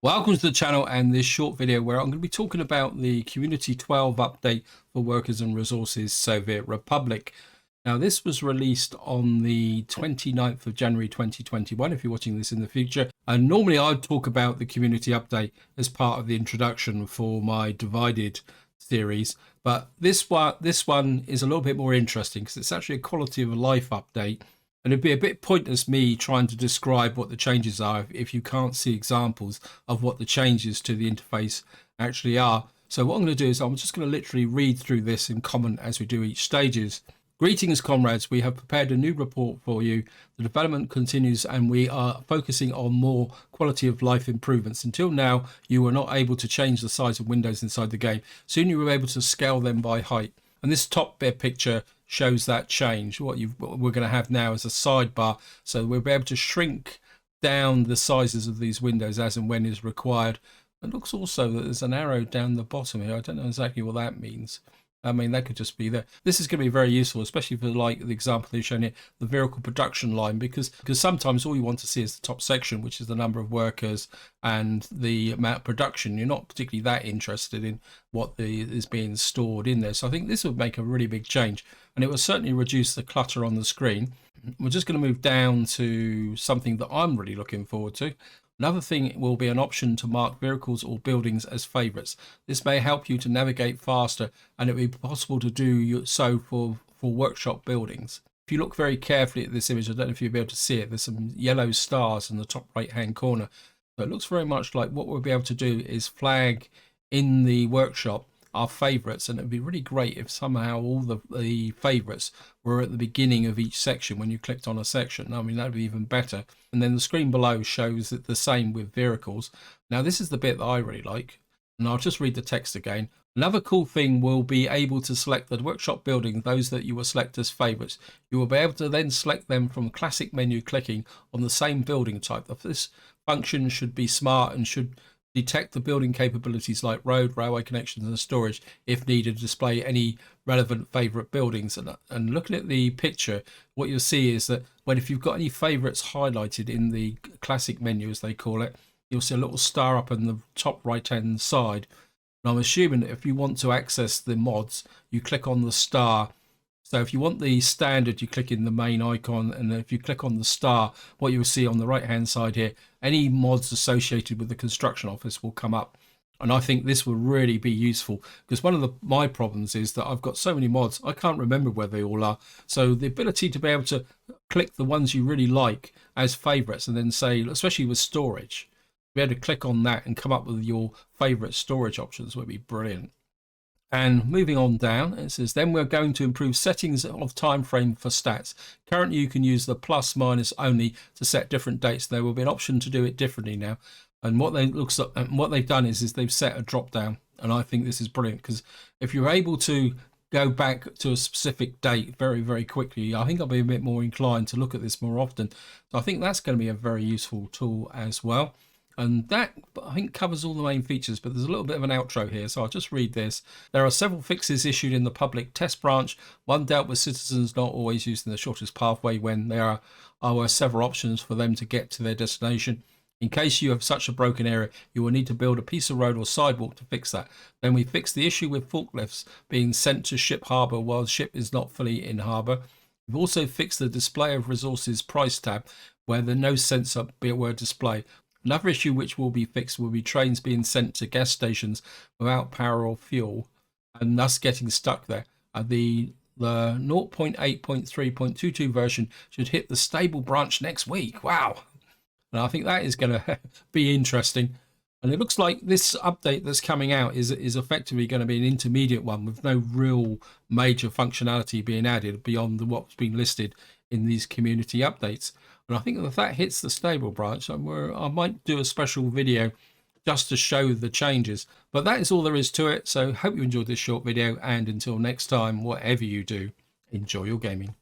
Welcome to the channel and this short video where I'm going to be talking about the Community 12 update for Workers and Resources Soviet Republic. Now this was released on the 29th of January 2021 if you're watching this in the future, and normally I'd talk about the community update as part of the introduction for my Divided series, but this one is a little bit more interesting because it's actually a quality of life update. And it'd be a bit pointless me trying to describe what the changes are if you can't see examples of what the changes to the interface actually are. So what I'm going to do is I'm just going to literally read through this and comment as we do each stages. Greetings, comrades. We have prepared a new report for you. The development continues and we are focusing on more quality of life improvements. Until now, you were not able to change the size of windows inside the game. Soon you will be able to scale them by height. And this top bit picture shows that change. What we're going to have now is a sidebar, so we'll be able to shrink down the sizes of these windows as and when is required. It looks also that there's an arrow down the bottom here. I don't know exactly what that means. I mean, that could just be there. This is going to be very useful, especially for like the example they've shown here, the vehicle production line, because sometimes all you want to see is the top section, which is the number of workers and the amount of production. You're not particularly that interested in what is being stored in there. So I think this would make a really big change, and it will certainly reduce the clutter on the screen. We're just going to move down to something that I'm really looking forward to. Another thing will be an option to mark vehicles or buildings as favorites. This may help you to navigate faster, and it will be possible to do so for workshop buildings. If you look very carefully at this image, I don't know if you'll be able to see it, there's some yellow stars in the top right hand corner. So it looks very much like what we'll be able to do is flag in the workshop our favorites, and it'd be really great if somehow all the favorites were at the beginning of each section when you clicked on a section. I mean, that'd be even better. And then the screen below shows it the same with vehicles. Now this is the bit that I really like, and I'll just read the text again. Another cool thing will be able to select the workshop building, those that you will select as favorites. You will be able to then select them from classic menu clicking on the same building type. This function should be smart and should detect the building capabilities like road, railway connections and storage if needed to display any relevant favorite buildings. And looking at the picture, what you'll see is that if you've got any favorites highlighted in the classic menu, as they call it, you'll see a little star up in the top right hand side. And I'm assuming that if you want to access the mods, you click on the star. So if you want the standard, you click in the main icon, and if you click on the star, what you'll see on the right hand side here, any mods associated with the construction office will come up. And I think this will really be useful, because one of my problems is that I've got so many mods I can't remember where they all are. So the ability to be able to click the ones you really like as favorites, and then say, especially with storage, be able to click on that and come up with your favorite storage options would be brilliant. And moving on down, it says, then we're going to improve settings of time frame for stats. Currently, you can use the plus minus only to set different dates. There will be an option to do it differently now. And what they've done is they've set a drop down. And I think this is brilliant, because if you're able to go back to a specific date very, very quickly, I think I'll be a bit more inclined to look at this more often. So I think that's going to be a very useful tool as well. And that, I think, covers all the main features, but there's a little bit of an outro here, so I'll just read this. There are several fixes issued in the public test branch. One dealt with citizens not always using the shortest pathway when there are several options for them to get to their destination. In case you have such a broken area, you will need to build a piece of road or sidewalk to fix that. Then we fixed the issue with forklifts being sent to ship harbour while the ship is not fully in harbour. We've also fixed the display of resources price tab where there's no sensor word display. Another issue which will be fixed will be trains being sent to gas stations without power or fuel, and thus getting stuck there. The 0.8.3.22 version should hit the stable branch next week. Wow. And I think that is going to be interesting. And it looks like this update that's coming out is effectively going to be an intermediate one with no real major functionality being added beyond what's been listed in these community updates. And I think if that hits the stable branch, I might do a special video just to show the changes. But that is all there is to it. So hope you enjoyed this short video, and until next time, whatever you do, enjoy your gaming.